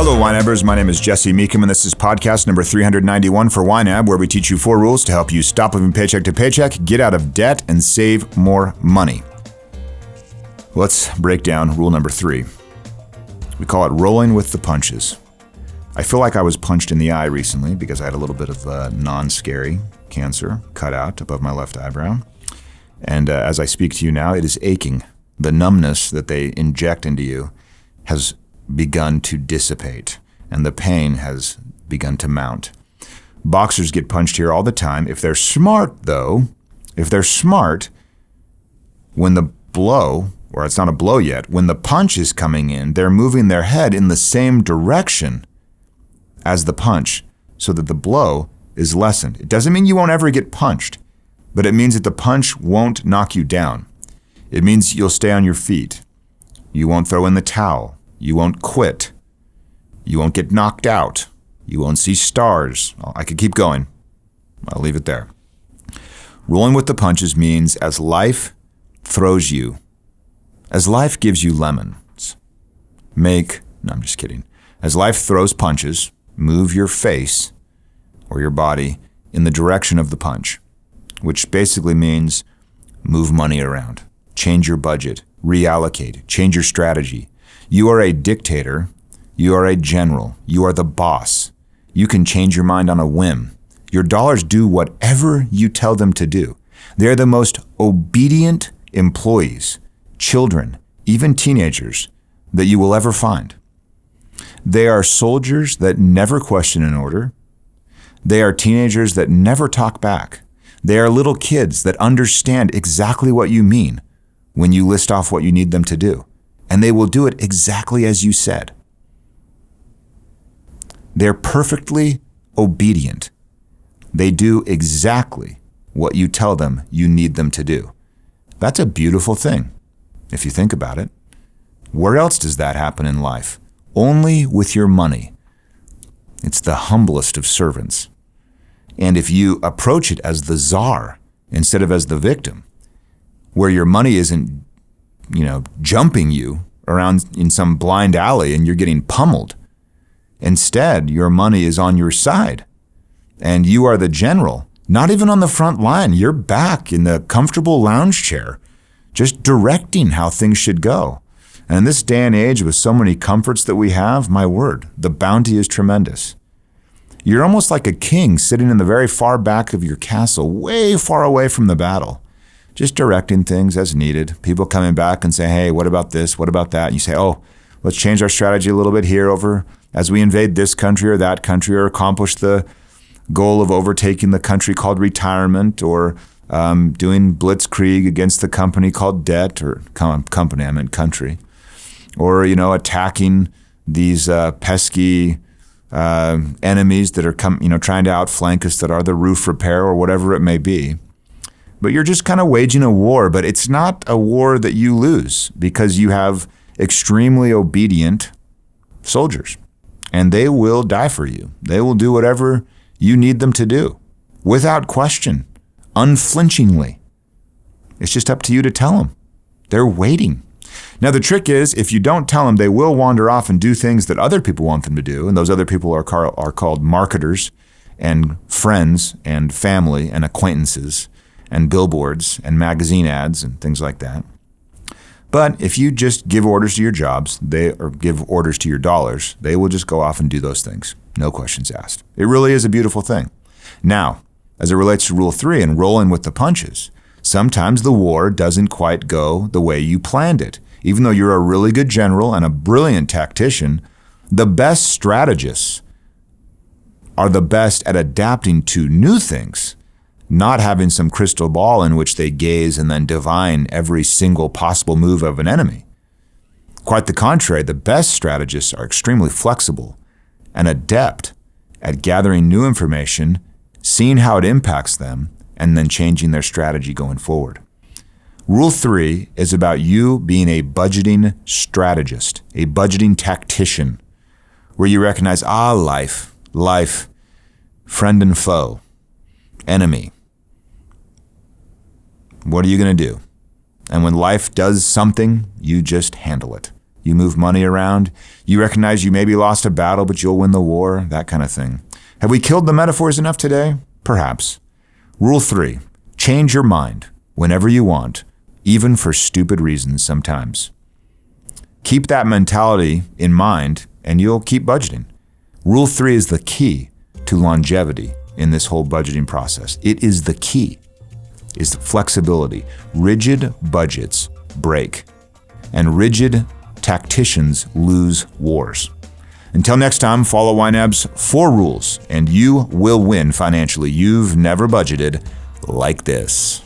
Hello, YNABers. My name is Jesse Meekum, and this is podcast number 391 for YNAB, where we teach you 4 rules to help you stop living paycheck to paycheck, get out of debt, and save more money. Let's break down rule number 3. We call it rolling with the punches. I feel like I was punched in the eye recently because I had a little bit of non-scary cancer cut out above my left eyebrow. And as I speak to you now, it is aching. The numbness that they inject into you has begun to dissipate, and the pain has begun to mount. Boxers get punched here all the time. If they're smart, when the blow, or it's not a blow yet, when the punch is coming in, they're moving their head in the same direction as the punch so that the blow is lessened. It doesn't mean you won't ever get punched, but it means that the punch won't knock you down. It means you'll stay on your feet. You won't throw in the towel. You won't quit. You won't get knocked out. You won't see stars. I could keep going. I'll leave it there. Rolling with the punches means as life throws you, as life gives you lemons, I'm just kidding. As life throws punches, move your face or your body in the direction of the punch, which basically means move money around, change your budget, reallocate, change your strategy. You are a dictator. You are a general. You are the boss. You can change your mind on a whim. Your dollars do whatever you tell them to do. They're the most obedient employees, children, even teenagers that you will ever find. They are soldiers that never question an order. They are teenagers that never talk back. They are little kids that understand exactly what you mean when you list off what you need them to do. And they will do it exactly as you said. They're perfectly obedient. They do exactly what you tell them you need them to do. That's a beautiful thing, if you think about it. Where else does that happen in life? Only with your money. It's the humblest of servants. And if you approach it as the czar instead of as the victim, where your money isn't jumping you around in some blind alley and you're getting pummeled. Instead, your money is on your side and you are the general, not even on the front line. You're back in the comfortable lounge chair, just directing how things should go. And in this day and age with so many comforts that we have, my word, the bounty is tremendous. You're almost like a king sitting in the very far back of your castle, way far away from the battle. Just directing things as needed. People coming back and say, hey, what about this? What about that? And you say, oh, let's change our strategy a little bit here over as we invade this country or that country or accomplish the goal of overtaking the country called retirement or doing blitzkrieg against the company called debt or company, I meant country. Or, attacking these pesky enemies that are trying to outflank us that are the roof repair or whatever it may be. But you're just kind of waging a war, but it's not a war that you lose because you have extremely obedient soldiers and they will die for you. They will do whatever you need them to do without question, unflinchingly. It's just up to you to tell them. They're waiting. Now, the trick is if you don't tell them, they will wander off and do things that other people want them to do. And those other people are called marketers and friends and family and acquaintances and billboards and magazine ads and things like that. But if you just give orders to your jobs, or give orders to your dollars, they will just go off and do those things. No questions asked. It really is a beautiful thing. Now, as it relates to rule 3 and rolling with the punches, sometimes the war doesn't quite go the way you planned it. Even though you're a really good general and a brilliant tactician, the best strategists are the best at adapting to new things, not having some crystal ball in which they gaze and then divine every single possible move of an enemy. Quite the contrary, the best strategists are extremely flexible and adept at gathering new information, seeing how it impacts them, and then changing their strategy going forward. Rule 3 is about you being a budgeting strategist, a budgeting tactician, where you recognize, life, friend and foe, enemy. What are you going to do? And when life does something, you just handle it. You move money around. You recognize you maybe lost a battle, but you'll win the war, that kind of thing. Have we killed the metaphors enough today? Perhaps. Rule 3, change your mind whenever you want, even for stupid reasons sometimes. Keep that mentality in mind and you'll keep budgeting. Rule 3 is the key to longevity in this whole budgeting process. It is the key, is flexibility. Rigid budgets break, and rigid tacticians lose wars. Until next time, follow YNAB's 4 rules, and you will win financially. You've never budgeted like this.